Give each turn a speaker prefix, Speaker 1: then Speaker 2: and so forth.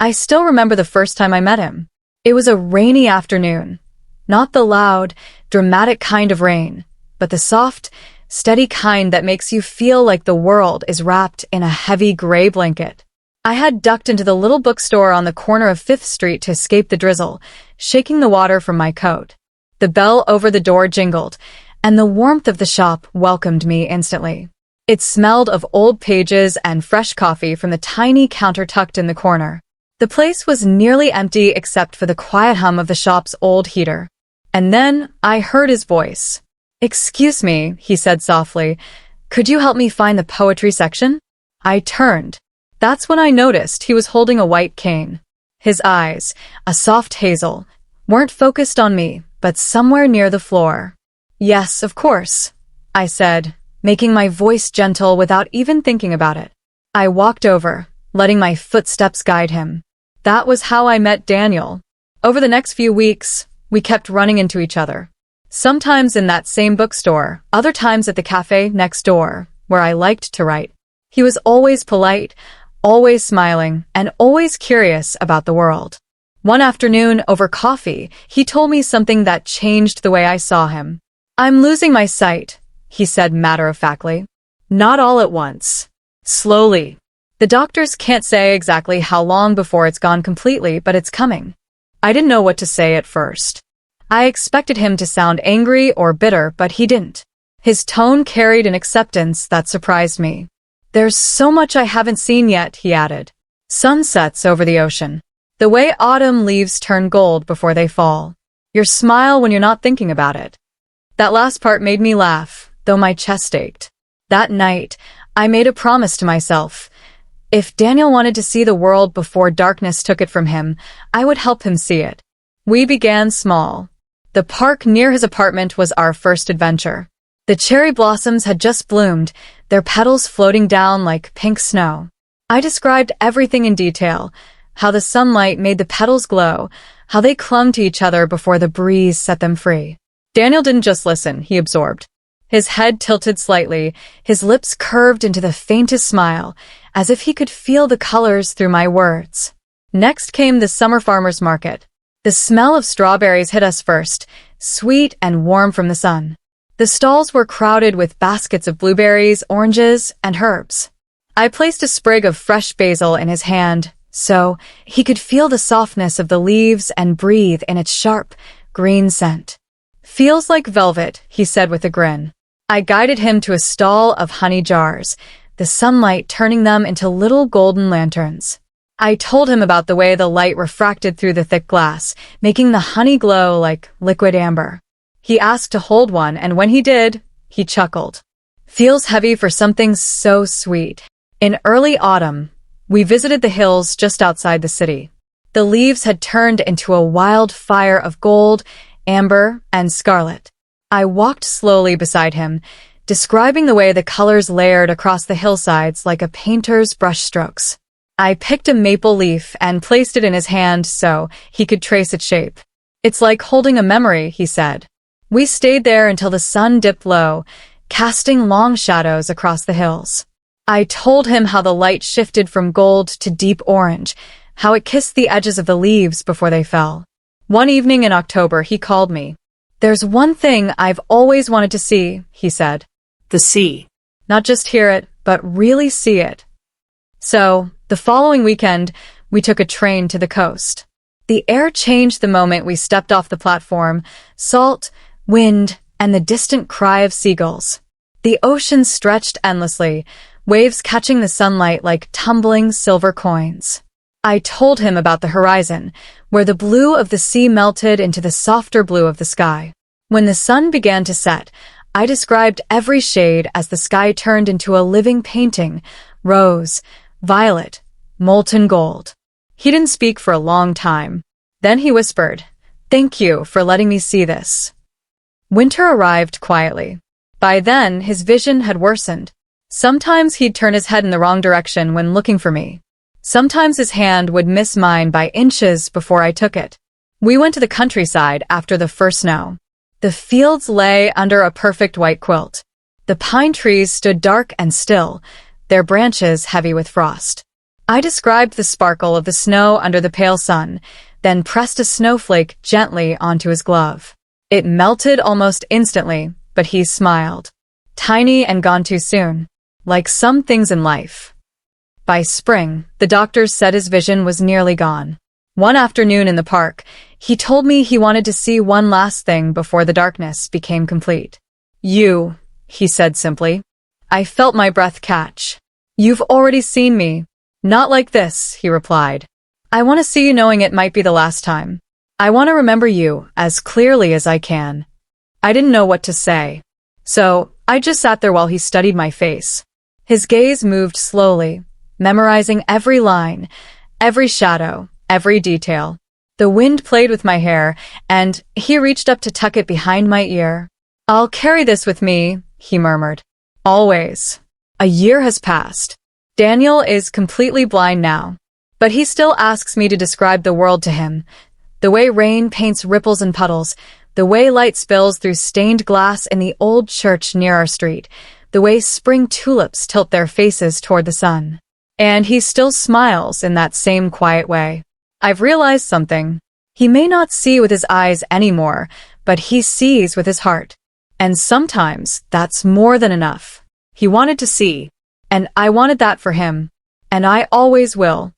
Speaker 1: I still remember the first time I met him. It was a rainy afternoon. Not the loud, dramatic kind of rain, but the soft, steady kind that makes you feel like the world is wrapped in a heavy gray blanket. I had ducked into the little bookstore on the corner of 5th Street to escape the drizzle, shaking the water from my coat. The bell over the door jingled, and the warmth of the shop welcomed me instantly. It smelled of old pages and fresh coffee from the tiny counter tucked in the corner. The place was nearly empty except for the quiet hum of the shop's old heater. And then I heard his voice. "Excuse me," he said softly. "Could you help me find the poetry section?" I turned. That's when I noticed he was holding a white cane. His eyes, a soft hazel, weren't focused on me, but somewhere near the floor. "Yes, of course," I said, making my voice gentle without even thinking about it. I walked over, letting my footsteps guide him. That was how I met Daniel. Over the next few weeks, we kept running into each other. Sometimes in that same bookstore, other times at the cafe next door, where I liked to write. He was always polite, always smiling, and always curious about the world. One afternoon, over coffee, he told me something that changed the way I saw him. "I'm losing my sight," he said matter-of-factly. "Not all at once. Slowly. The doctors can't say exactly how long before it's gone completely, but it's coming." I didn't know what to say at first. I expected him to sound angry or bitter, but he didn't. His tone carried an acceptance that surprised me. "There's so much I haven't seen yet," he added. "Sunsets over the ocean. The way autumn leaves turn gold before they fall. Your smile when you're not thinking about it." That last part made me laugh, though my chest ached. That night, I made a promise to myself. If Daniel wanted to see the world before darkness took it from him, I would help him see it. We began small. The park near his apartment was our first adventure. The cherry blossoms had just bloomed, their petals floating down like pink snow. I described everything in detail, how the sunlight made the petals glow, how they clung to each other before the breeze set them free. Daniel didn't just listen, he absorbed. His head tilted slightly, his lips curved into the faintest smile, as if he could feel the colors through my words. Next came the summer farmer's market. The smell of strawberries hit us first, sweet and warm from the sun. The stalls were crowded with baskets of blueberries, oranges, and herbs. I placed a sprig of fresh basil in his hand, so he could feel the softness of the leaves and breathe in its sharp, green scent. "Feels like velvet," he said with a grin. I guided him to a stall of honey jars, the sunlight turning them into little golden lanterns. I told him about the way the light refracted through the thick glass, making the honey glow like liquid amber. He asked to hold one, and when he did, he chuckled. "Feels heavy for something so sweet." In early autumn, we visited the hills just outside the city. The leaves had turned into a wild fire of gold, amber, and scarlet. I walked slowly beside him, describing the way the colors layered across the hillsides like a painter's brushstrokes. I picked a maple leaf and placed it in his hand so he could trace its shape. "It's like holding a memory," he said. We stayed there until the sun dipped low, casting long shadows across the hills. I told him how the light shifted from gold to deep orange, how it kissed the edges of the leaves before they fell. One evening in October, he called me. "There's one thing I've always wanted to see," he said. "The sea. Not just hear it, but really see it." So, the following weekend, we took a train to the coast. The air changed the moment we stepped off the platform, salt, wind, and the distant cry of seagulls. The ocean stretched endlessly, waves catching the sunlight like tumbling silver coins. I told him about the horizon, where the blue of the sea melted into the softer blue of the sky. When the sun began to set, I described every shade as the sky turned into a living painting: rose, violet, molten gold. He didn't speak for a long time. Then he whispered, "Thank you for letting me see this." Winter arrived quietly. By then, his vision had worsened. Sometimes he'd turn his head in the wrong direction when looking for me. Sometimes his hand would miss mine by inches before I took it. We went to the countryside after the first snow. The fields lay under a perfect white quilt. The pine trees stood dark and still, their branches heavy with frost. I described the sparkle of the snow under the pale sun, then pressed a snowflake gently onto his glove. It melted almost instantly, but he smiled. Tiny and gone too soon, like some things in life. By spring, the doctors said his vision was nearly gone. One afternoon in the park, he told me he wanted to see one last thing before the darkness became complete. You, he said simply. I felt my breath catch. You've already seen me. Not like this, he replied. I want to see you knowing it might be the last time. I want to remember you as clearly as I can. I didn't know what to say. So, I just sat there while he studied my face. His gaze moved slowly, memorizing every line, every shadow, every detail. The wind played with my hair, and he reached up to tuck it behind my ear. I'll carry this with me, he murmured. Always. A year has passed. Daniel is completely blind now, but he still asks me to describe the world to him. The way rain paints ripples and puddles, the way light spills through stained glass in the old church near our street, the way spring tulips tilt their faces toward the sun. And he still smiles in that same quiet way. I've realized something. He may not see with his eyes anymore, but he sees with his heart. And sometimes that's more than enough. He wanted to see, and I wanted that for him. And I always will.